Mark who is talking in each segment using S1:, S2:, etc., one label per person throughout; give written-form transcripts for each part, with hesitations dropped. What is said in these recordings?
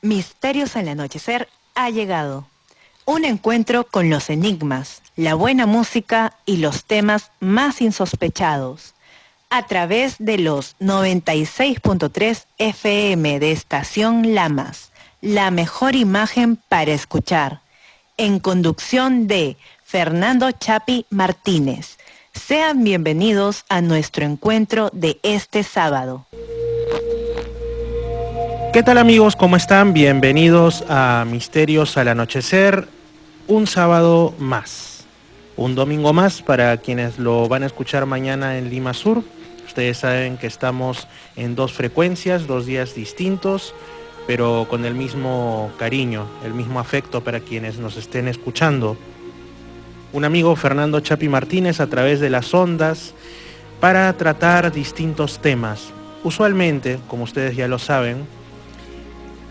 S1: Misterios al anochecer ha llegado. Un encuentro con los enigmas, la buena música y los temas más insospechados. A través de los 96.3 FM de Estación Lamas, la mejor imagen para escuchar. En conducción de Fernando Chapi Martínez. Sean bienvenidos a nuestro encuentro de este sábado.
S2: ¿Qué tal amigos? ¿Cómo están? Bienvenidos a Misterios al Anochecer, un sábado más, un domingo más para quienes lo van a escuchar mañana en Lima Sur. Ustedes saben que estamos en dos frecuencias, 2 días distintos, pero con el mismo cariño, el mismo afecto para quienes nos estén escuchando. Un amigo, Fernando Chapi Martínez, a través de las ondas para tratar distintos temas. Usualmente, como ustedes ya lo saben,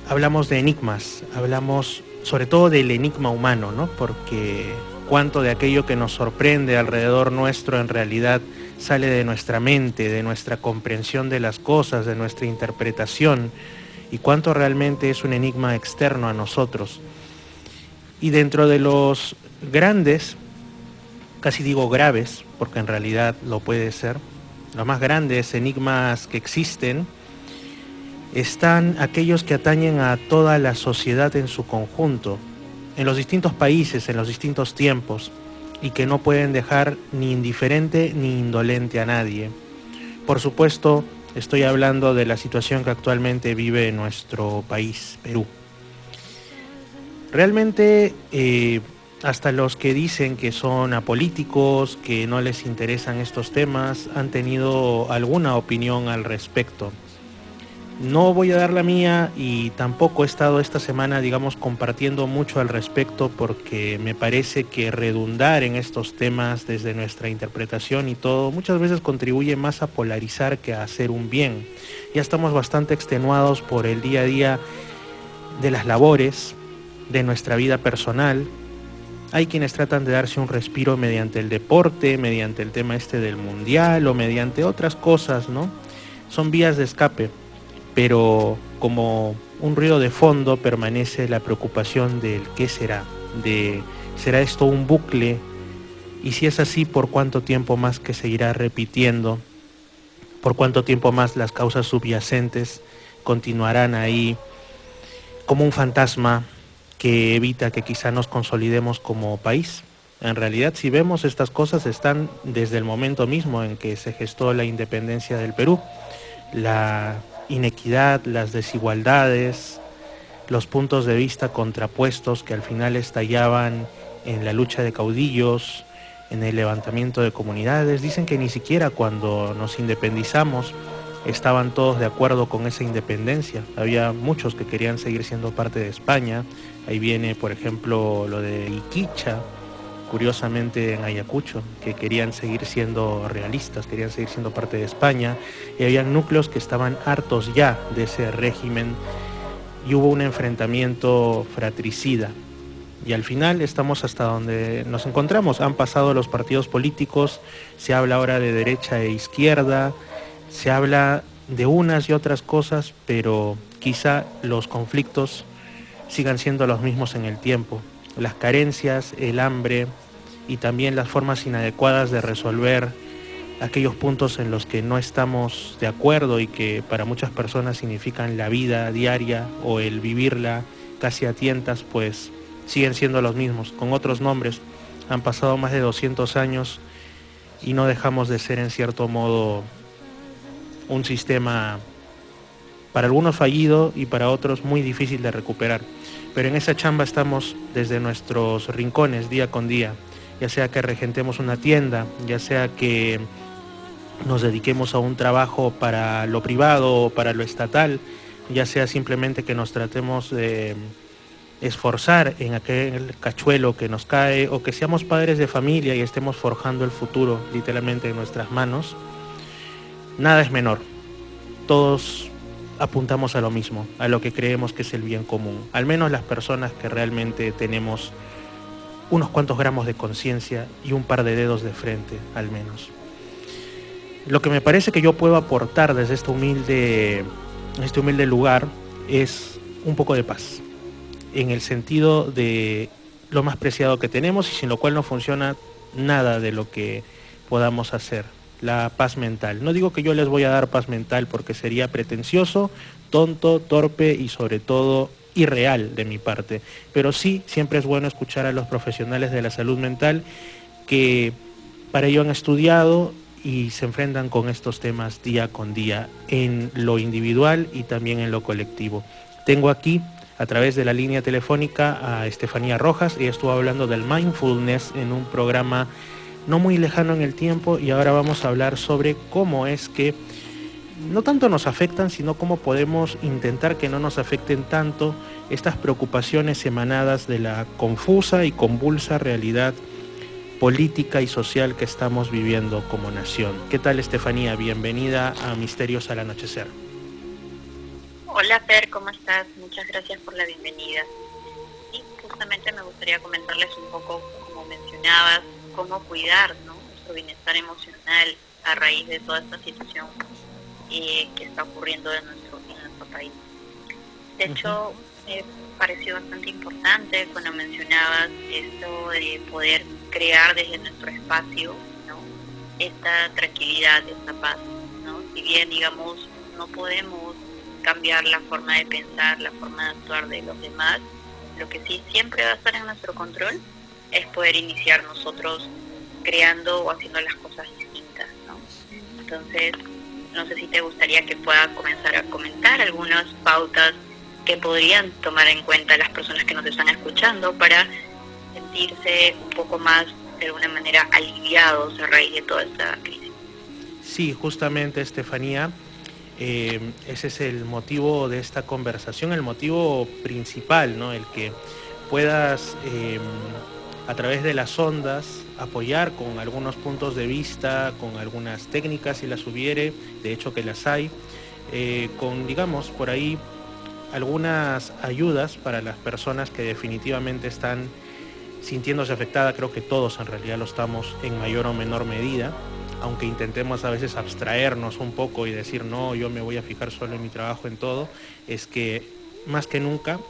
S2: hablamos de enigmas, hablamos sobre todo del enigma humano, ¿no? Porque cuánto de aquello que nos sorprende alrededor nuestro en realidad sale de nuestra mente, de nuestra comprensión de las cosas, de nuestra interpretación, y cuánto realmente es un enigma externo a nosotros. Y dentro de los grandes, casi digo graves, porque en realidad lo puede ser, los más grandes enigmas que existen, están aquellos que atañen a toda la sociedad en su conjunto, en los distintos países, en los distintos tiempos, y que no pueden dejar ni indiferente ni indolente a nadie. Por supuesto, estoy hablando de la situación que actualmente vive nuestro país, Perú. Realmente, hasta los que dicen que son apolíticos, que no les interesan estos temas, han tenido alguna opinión al respecto. No voy a dar la mía y tampoco he estado esta semana, digamos, compartiendo mucho al respecto porque me parece que redundar en estos temas desde nuestra interpretación y todo muchas veces contribuye más a polarizar que a hacer un bien. Ya estamos bastante extenuados por el día a día de las labores, de nuestra vida personal. Hay quienes tratan de darse un respiro mediante el deporte, mediante el tema del mundial o mediante otras cosas, ¿no? Son vías de escape. Pero como un ruido de fondo permanece la preocupación del qué será, de ¿será esto un bucle? Y si es así, ¿por cuánto tiempo más que seguirá repitiendo? ¿Por cuánto tiempo más las causas subyacentes continuarán ahí como un fantasma que evita que quizá nos consolidemos como país? En realidad, si vemos estas cosas, están desde el momento mismo en que se gestó la independencia del Perú. La inequidad, las desigualdades, los puntos de vista contrapuestos que al final estallaban en la lucha de caudillos, en el levantamiento de comunidades. Dicen que ni siquiera cuando nos independizamos estaban todos de acuerdo con esa independencia. Había muchos que querían seguir siendo parte de España. Ahí viene, por ejemplo, lo de Iquicha, curiosamente en Ayacucho, que querían seguir siendo realistas, querían seguir siendo parte de España, y había núcleos que estaban hartos ya de ese régimen, y hubo un enfrentamiento fratricida. Y al final estamos hasta donde nos encontramos. Han pasado los partidos políticos, se habla ahora de derecha e izquierda, se habla de unas y otras cosas, pero quizá los conflictos sigan siendo los mismos en el tiempo. Las carencias, el hambre y también las formas inadecuadas de resolver aquellos puntos en los que no estamos de acuerdo y que para muchas personas significan la vida diaria o el vivirla casi a tientas, pues siguen siendo los mismos, con otros nombres. Han pasado más de 200 años y no dejamos de ser en cierto modo un sistema para algunos fallido y para otros muy difícil de recuperar. Pero en esa chamba estamos desde nuestros rincones día con día, ya sea que regentemos una tienda, ya sea que nos dediquemos a un trabajo para lo privado o para lo estatal, ya sea simplemente que nos tratemos de esforzar en aquel cachuelo que nos cae, o que seamos padres de familia y estemos forjando el futuro literalmente en nuestras manos. Nada es menor. Todos apuntamos a lo mismo, a lo que creemos que es el bien común. Al menos las personas que realmente tenemos unos cuantos gramos de conciencia y un par de dedos de frente, al menos. Lo que me parece que yo puedo aportar desde este humilde lugar es un poco de paz, en el sentido de lo más preciado que tenemos y sin lo cual no funciona nada de lo que podamos hacer, la paz mental. No digo que yo les voy a dar paz mental porque sería pretencioso, tonto, torpe y sobre todo irreal de mi parte, pero sí siempre es bueno escuchar a los profesionales de la salud mental que para ello han estudiado y se enfrentan con estos temas día con día en lo individual y también en lo colectivo. Tengo aquí a través de la línea telefónica a Estefanía Rojas. Ella estuvo hablando del mindfulness en un programa no muy lejano en el tiempo y ahora vamos a hablar sobre cómo es que no tanto nos afectan, sino cómo podemos intentar que no nos afecten tanto estas preocupaciones emanadas de la confusa y convulsa realidad política y social que estamos viviendo como nación. ¿Qué tal, Estefanía? Bienvenida a Misterios al Anochecer.
S3: Hola, Fer, ¿cómo estás? Muchas gracias por la bienvenida. Y justamente me gustaría comentarles un poco, como mencionabas, cómo cuidar, ¿no?, nuestro bienestar emocional a raíz de toda esta situación que está ocurriendo en nuestro país. De hecho, me pareció bastante importante cuando mencionabas esto de poder crear desde nuestro espacio, ¿no?, esta tranquilidad, esta paz, ¿no? Si bien, digamos, no podemos cambiar la forma de pensar, la forma de actuar de los demás, lo que sí siempre va a estar en nuestro control es poder iniciar nosotros creando o haciendo las cosas distintas, ¿no? Entonces, no sé si te gustaría que pueda comenzar a comentar algunas pautas que podrían tomar en cuenta las personas que nos están escuchando para sentirse un poco más, de alguna manera, aliviados a raíz de toda esta crisis.
S2: Sí, justamente, Estefanía, ese es el motivo de esta conversación, el motivo principal, ¿no? El que puedas, a través de las ondas, apoyar con algunos puntos de vista, con algunas técnicas si las hubiere, de hecho que las hay, con, digamos, por ahí algunas ayudas para las personas que definitivamente están sintiéndose afectadas. Creo que todos en realidad lo estamos en mayor o menor medida, aunque intentemos a veces abstraernos un poco y decir, no, yo me voy a fijar solo en mi trabajo, en todo, es que más que nunca,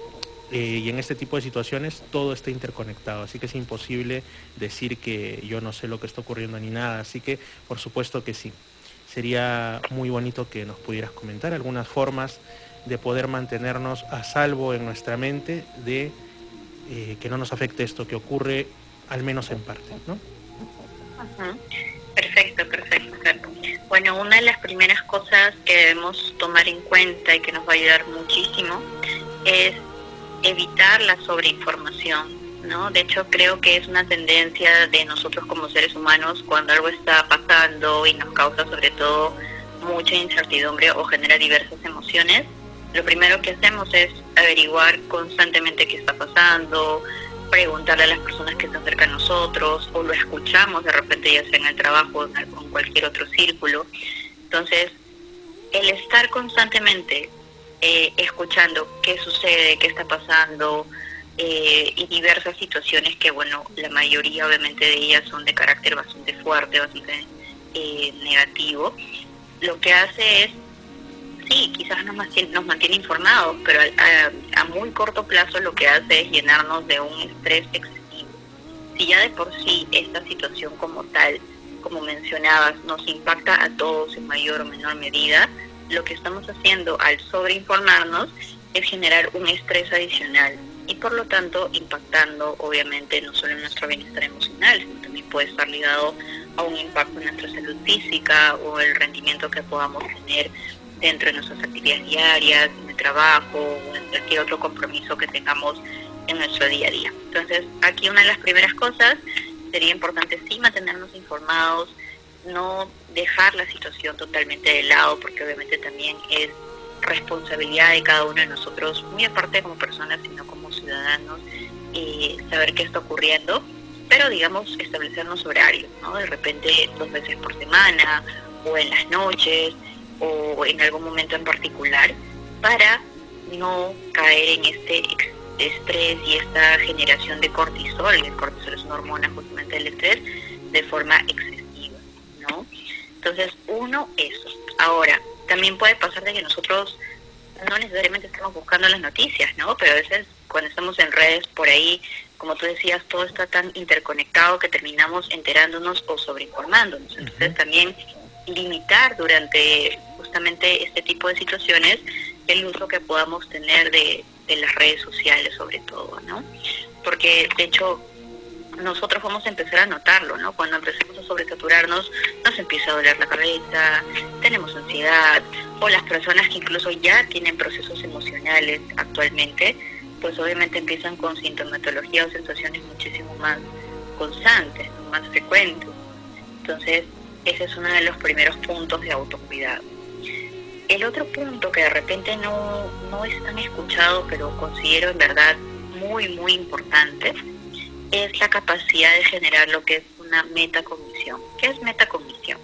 S2: y en este tipo de situaciones, todo está interconectado, así que es imposible decir que yo no sé lo que está ocurriendo ni nada, así que por supuesto que sí. Sería muy bonito que nos pudieras comentar algunas formas de poder mantenernos a salvo en nuestra mente de que no nos afecte esto que ocurre, al menos en parte, ¿no?
S3: Uh-huh. Perfecto. Bueno, una de las primeras cosas que debemos tomar en cuenta y que nos va a ayudar muchísimo es evitar la sobreinformación, ¿no? De hecho, creo que es una tendencia de nosotros como seres humanos cuando algo está pasando y nos causa sobre todo mucha incertidumbre o genera diversas emociones. Lo primero que hacemos es averiguar constantemente qué está pasando, preguntarle a las personas que están cerca de nosotros, o lo escuchamos de repente ya sea en el trabajo o en cualquier otro círculo. Entonces, el estar constantemente escuchando qué sucede, qué está pasando, y diversas situaciones que, bueno, la mayoría obviamente de ellas son de carácter bastante fuerte, bastante negativo, lo que hace es, sí, quizás nos mantiene informados, pero a muy corto plazo lo que hace es llenarnos de un estrés excesivo. Si ya de por sí esta situación como tal, como mencionabas, nos impacta a todos en mayor o menor medida, lo que estamos haciendo al sobreinformarnos es generar un estrés adicional y por lo tanto impactando obviamente no solo en nuestro bienestar emocional, sino también puede estar ligado a un impacto en nuestra salud física o el rendimiento que podamos tener dentro de nuestras actividades diarias, en el trabajo o en cualquier otro compromiso que tengamos en nuestro día a día. Entonces, aquí una de las primeras cosas sería importante sí mantenernos informados, no dejar la situación totalmente de lado, porque obviamente también es responsabilidad de cada uno de nosotros, muy aparte como personas, sino como ciudadanos, saber qué está ocurriendo, pero digamos establecernos horarios, ¿no? De repente 2 veces por semana o en las noches o en algún momento en particular, para no caer en este estrés y esta generación de cortisol. El cortisol es una hormona justamente del estrés, de forma excesiva, ¿no? Entonces, uno, eso. Ahora, también puede pasar de que nosotros no necesariamente estamos buscando las noticias, ¿no? Pero a veces cuando estamos en redes por ahí, como tú decías, todo está tan interconectado que terminamos enterándonos o sobreinformándonos. Entonces también limitar durante justamente este tipo de situaciones el uso que podamos tener de las redes sociales sobre todo, ¿no? Porque de hecho nosotros vamos a empezar a notarlo, ¿no? Cuando empecemos a sobresaturarnos, nos empieza a doler la cabeza, tenemos ansiedad, o las personas que incluso ya tienen procesos emocionales actualmente, pues obviamente empiezan con sintomatología o sensaciones muchísimo más constantes, ¿no? Más frecuentes. Entonces, ese es uno de los primeros puntos de autocuidado. El otro punto que de repente no es tan escuchado, pero considero en verdad muy, muy importante, es la capacidad de generar lo que es una metacognición. ¿Qué es metacognición?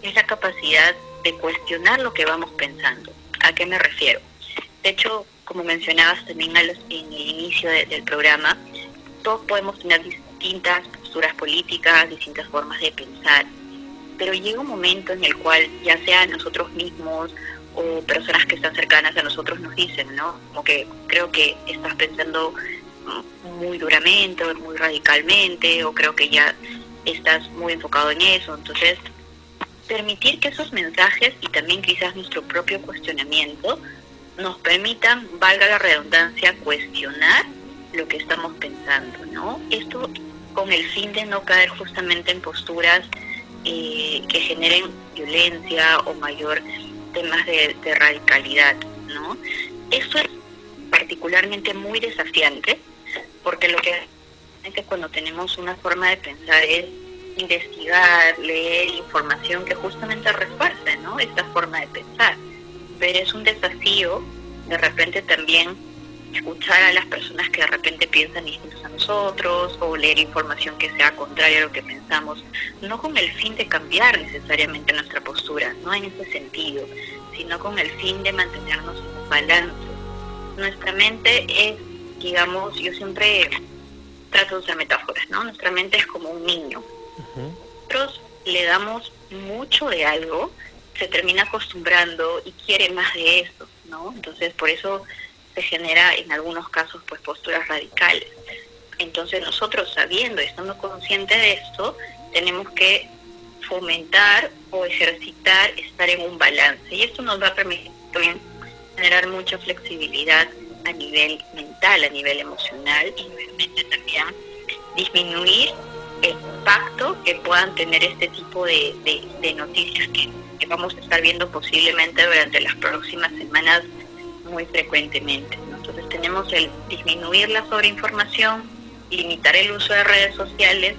S3: Es la capacidad de cuestionar lo que vamos pensando. ¿A qué me refiero? De hecho, como mencionabas también en el inicio del programa, todos podemos tener distintas posturas políticas, distintas formas de pensar, pero llega un momento en el cual, ya sea nosotros mismos o personas que están cercanas a nosotros nos dicen, ¿no? Como que creo que estás pensando muy duramente o muy radicalmente, o creo que ya estás muy enfocado en eso. Entonces, permitir que esos mensajes y también quizás nuestro propio cuestionamiento nos permitan, valga la redundancia, cuestionar lo que estamos pensando, ¿no? Esto con el fin de no caer justamente en posturas que generen violencia o mayor temas de radicalidad, ¿no? Esto es particularmente muy desafiante, porque lo que cuando tenemos una forma de pensar es investigar, leer información que justamente refuerce, ¿no? Esta forma de pensar. Pero es un desafío de repente también escuchar a las personas que de repente piensan distintos a nosotros, o leer información que sea contraria a lo que pensamos, no con el fin de cambiar necesariamente nuestra postura, no en ese sentido, sino con el fin de mantenernos en un balance. Nuestra mente es, digamos, yo siempre trato de usar metáforas, ¿no? Nuestra mente es como un niño. Nosotros le damos mucho de algo, se termina acostumbrando y quiere más de eso, ¿no? Entonces, por eso se genera en algunos casos pues posturas radicales. Entonces, nosotros sabiendo y estando conscientes de esto, tenemos que fomentar o ejercitar estar en un balance, y esto nos va a permitir también generar mucha flexibilidad a nivel mental, a nivel emocional, y obviamente también disminuir el impacto que puedan tener este tipo de noticias que vamos a estar viendo posiblemente durante las próximas semanas muy frecuentemente, ¿no? Entonces tenemos el disminuir la sobreinformación, limitar el uso de redes sociales,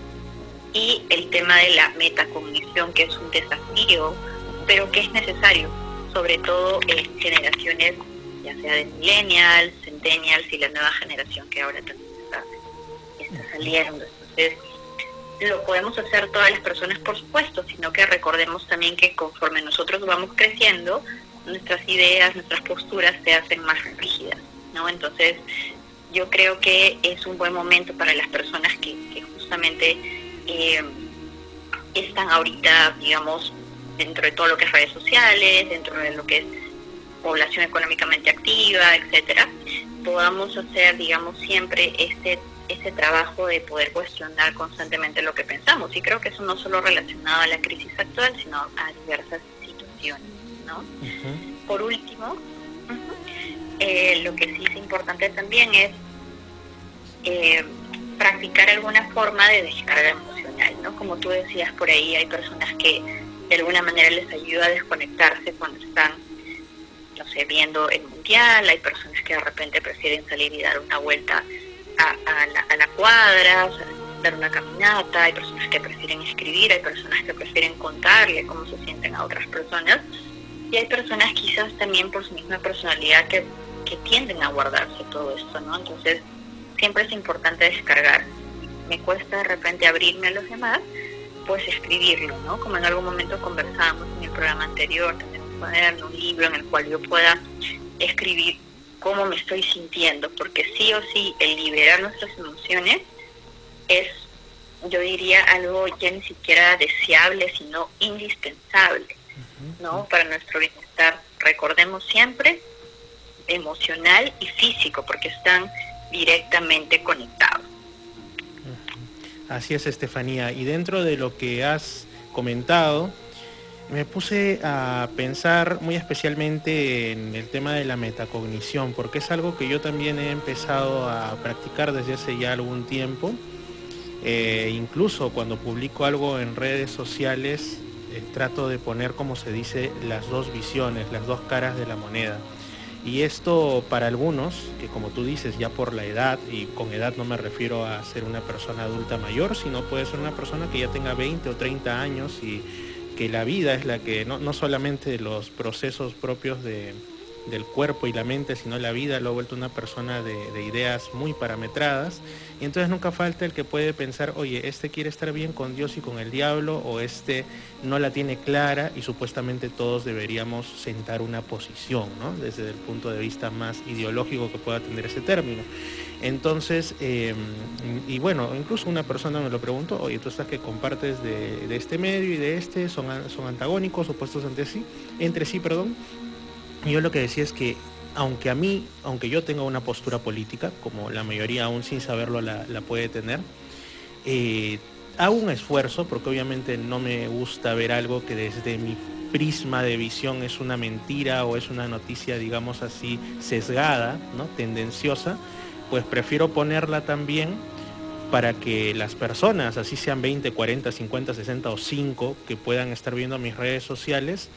S3: y el tema de la metacognición, que es un desafío, pero que es necesario, sobre todo en generaciones ya sea de millennials, centennials y la nueva generación que ahora también está saliendo. Entonces, lo podemos hacer todas las personas, por supuesto, sino que recordemos también que conforme nosotros vamos creciendo, nuestras ideas, nuestras posturas se hacen más rígidas, ¿no? Entonces, yo creo que es un buen momento para las personas que justamente están ahorita, digamos, dentro de todo lo que es redes sociales, dentro de lo que es población económicamente activa, etcétera, podamos hacer, digamos, siempre ese trabajo de poder cuestionar constantemente lo que pensamos. Y creo que eso no solo relacionado a la crisis actual, sino a diversas situaciones, ¿no? Por último, lo que sí es importante también es practicar alguna forma de descarga emocional, ¿no? Como tú decías por ahí, hay personas que de alguna manera les ayuda a desconectarse cuando están, no sé, viendo el mundial. Hay personas que de repente prefieren salir y dar una vuelta a la cuadra, dar una caminata. Hay personas que prefieren escribir, hay personas que prefieren contarle cómo se sienten a otras personas, y hay personas quizás también por su misma personalidad que tienden a guardarse todo esto, ¿no? Entonces siempre es importante descargar. Me cuesta de repente abrirme a los demás, pues escribirlo, ¿no? Como en algún momento conversábamos en el programa anterior, tener un cuaderno, un libro en el cual yo pueda escribir cómo me estoy sintiendo, porque sí o sí el liberar nuestras emociones es, yo diría, algo ya ni siquiera deseable, sino indispensable, ¿no? Para nuestro bienestar. Recordemos siempre emocional y físico, porque están directamente conectados.
S2: Así es, Estefanía. Y dentro de lo que has comentado, me puse a pensar muy especialmente en el tema de la metacognición, porque es algo que yo también he empezado a practicar desde hace ya algún tiempo. Incluso cuando publico algo en redes sociales, trato de poner, como se dice, las dos visiones, las dos caras de la moneda. Y esto para algunos, que como tú dices, ya por la edad, y con edad no me refiero a ser una persona adulta mayor, sino puede ser una persona que ya tenga 20 o 30 años y que la vida es la que, no solamente los procesos propios del cuerpo y la mente, sino la vida lo ha vuelto una persona de ideas muy parametradas, y entonces nunca falta el que puede pensar, oye, este quiere estar bien con Dios y con el diablo, o este no la tiene clara, y supuestamente todos deberíamos sentar una posición, ¿no? Desde el punto de vista más ideológico que pueda tener ese término. Entonces, y bueno, incluso una persona me lo preguntó, oye, tú estás que compartes de este medio y de este, son antagónicos, opuestos entre sí, perdón. Y yo lo que decía es que aunque yo tenga una postura política, como la mayoría aún sin saberlo la puede tener, hago un esfuerzo, porque obviamente no me gusta ver algo que desde mi prisma de visión es una mentira o es una noticia, digamos así, sesgada, ¿no? Tendenciosa, pues prefiero ponerla también para que las personas, así sean 20, 40, 50, 60 o 5, que puedan estar viendo mis redes sociales,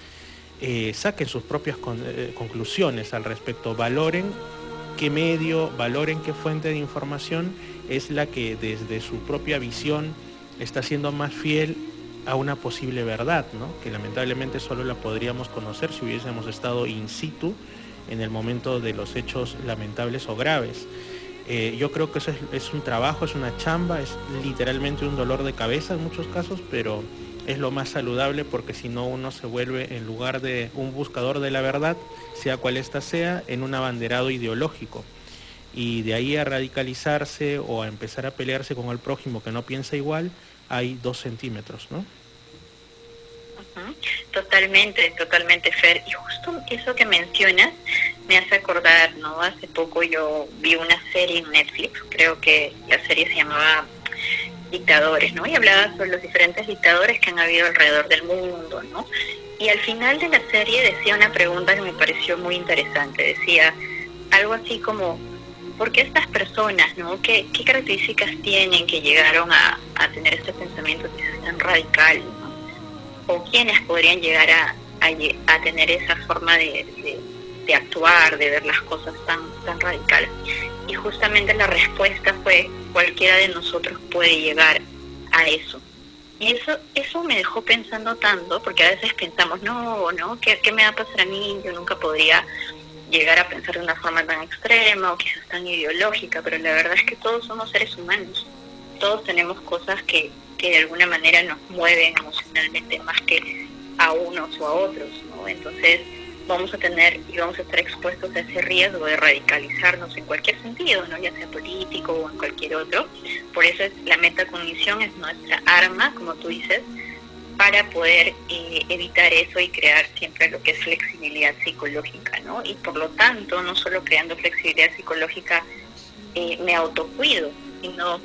S2: saquen sus propias conclusiones al respecto, valoren qué medio, valoren qué fuente de información es la que desde su propia visión está siendo más fiel a una posible verdad, ¿no? Que lamentablemente solo la podríamos conocer si hubiésemos estado in situ en el momento de los hechos lamentables o graves. Yo creo que eso es un trabajo, es una chamba, es literalmente un dolor de cabeza en muchos casos, pero es lo más saludable, porque si no uno se vuelve, en lugar de un buscador de la verdad, sea cual ésta sea, en un abanderado ideológico. Y de ahí a radicalizarse o a empezar a pelearse con el prójimo que no piensa igual, hay 2 centímetros, ¿no?
S3: Totalmente, totalmente, Fer. Y justo eso que mencionas me hace acordar, ¿no? Hace poco yo vi una serie en Netflix, creo que la serie se llamaba Dictadores, ¿no? Y hablaba sobre los diferentes dictadores que han habido alrededor del mundo, ¿no? Y al final de la serie decía una pregunta que me pareció muy interesante. Decía algo así como, ¿por qué estas personas, ¿no? ¿Qué características tienen que llegaron a tener este pensamiento quizás tan radical, ¿no? O quiénes podrían llegar a tener esa forma de actuar, de ver las cosas tan radicales? Y justamente la respuesta fue, cualquiera de nosotros puede llegar a eso. Y eso me dejó pensando tanto, porque a veces pensamos, no, ¿qué me va a pasar a mí? Yo nunca podría llegar a pensar de una forma tan extrema o quizás tan ideológica, pero la verdad es que todos somos seres humanos. Todos tenemos cosas que de alguna manera nos mueven emocionalmente más que a unos o a otros, ¿no? Entonces vamos a tener y vamos a estar expuestos a ese riesgo de radicalizarnos en cualquier sentido, ¿no? Ya sea político o en cualquier otro. Por eso la metacognición es nuestra arma, como tú dices, para poder evitar eso y crear siempre lo que es flexibilidad psicológica, ¿no? Y por lo tanto, no solo creando flexibilidad psicológica me autocuido, sino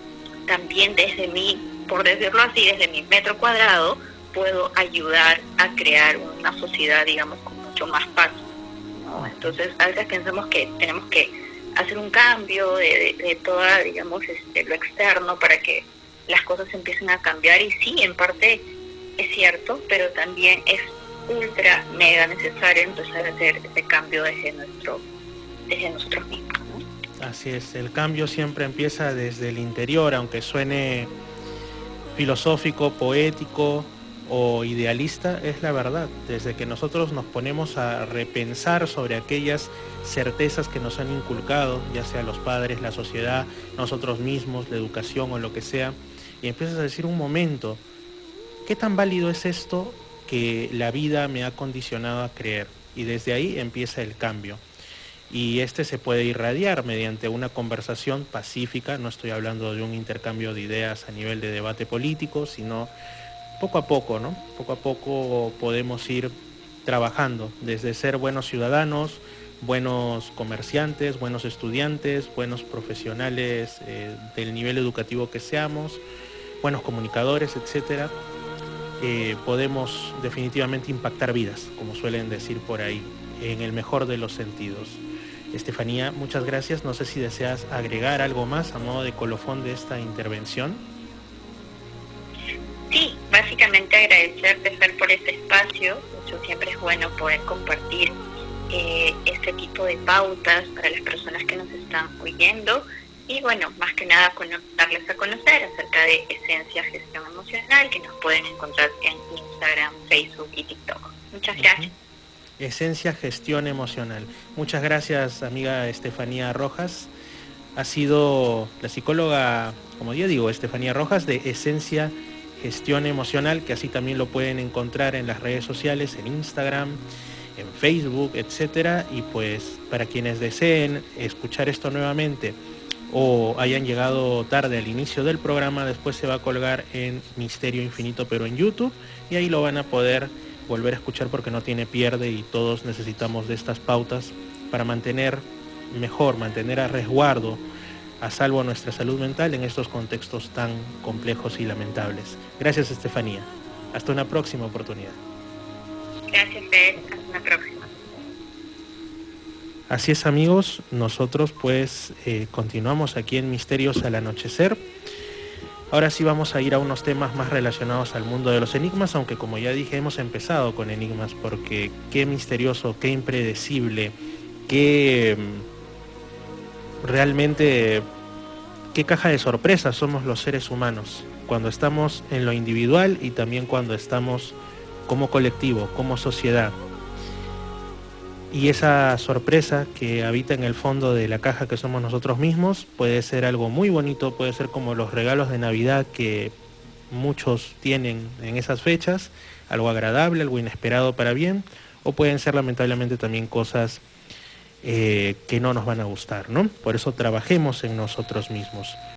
S3: también desde mi, por decirlo así, desde mi metro cuadrado, puedo ayudar a crear una sociedad, digamos, con mucho más paz, ¿no? Entonces, a veces pensamos que tenemos que hacer un cambio de toda, digamos, lo externo para que las cosas empiecen a cambiar, y sí, en parte es cierto, pero también es ultra mega necesario empezar a hacer ese cambio desde nosotros mismos, ¿no?
S2: Así es, el cambio siempre empieza desde el interior, aunque suene filosófico, poético o idealista, es la verdad. Desde que nosotros nos ponemos a repensar sobre aquellas certezas que nos han inculcado, ya sea los padres, la sociedad, nosotros mismos, la educación o lo que sea, y empiezas a decir, un momento, ¿qué tan válido es esto que la vida me ha condicionado a creer? Y desde ahí empieza el cambio. Y este se puede irradiar mediante una conversación pacífica, no estoy hablando de un intercambio de ideas a nivel de debate político, sino poco a poco, ¿no? Poco a poco podemos ir trabajando desde ser buenos ciudadanos, buenos comerciantes, buenos estudiantes, buenos profesionales del nivel educativo que seamos, buenos comunicadores, etcétera, podemos definitivamente impactar vidas, como suelen decir por ahí, en el mejor de los sentidos. Estefanía, muchas gracias. No sé si deseas agregar algo más a modo de colofón de esta intervención.
S3: Sí, básicamente agradecerte, Fer, por este espacio. Eso siempre es bueno poder compartir este tipo de pautas para las personas que nos están oyendo y bueno, más que nada darles a conocer acerca de Esencia Gestión Emocional, que nos pueden encontrar en Instagram, Facebook y TikTok. Muchas gracias.
S2: Esencia Gestión Emocional. Muchas gracias, amiga Estefanía Rojas. Ha sido la psicóloga, como ya digo, Estefanía Rojas de Esencia Gestión Emocional, que así también lo pueden encontrar en las redes sociales, en Instagram, en Facebook, etcétera. Y pues para quienes deseen escuchar esto nuevamente o hayan llegado tarde al inicio del programa, después se va a colgar en Misterio Infinito, pero en YouTube, y ahí lo van a poder volver a escuchar porque no tiene pierde, y todos necesitamos de estas pautas para mantener a resguardo, a salvo nuestra salud mental en estos contextos tan complejos y lamentables. Gracias, Estefanía. Hasta una próxima oportunidad.
S3: Gracias, Fer. Hasta una próxima.
S2: Así es, amigos, nosotros pues continuamos aquí en Misterios al Anochecer. Ahora sí vamos a ir a unos temas más relacionados al mundo de los enigmas, aunque como ya dije, hemos empezado con enigmas porque qué misterioso, qué impredecible, qué realmente, qué caja de sorpresas somos los seres humanos cuando estamos en lo individual y también cuando estamos como colectivo, como sociedad. Y esa sorpresa que habita en el fondo de la caja que somos nosotros mismos puede ser algo muy bonito, puede ser como los regalos de Navidad que muchos tienen en esas fechas, algo agradable, algo inesperado para bien, o pueden ser lamentablemente también cosas que no nos van a gustar, ¿no? Por eso trabajemos en nosotros mismos.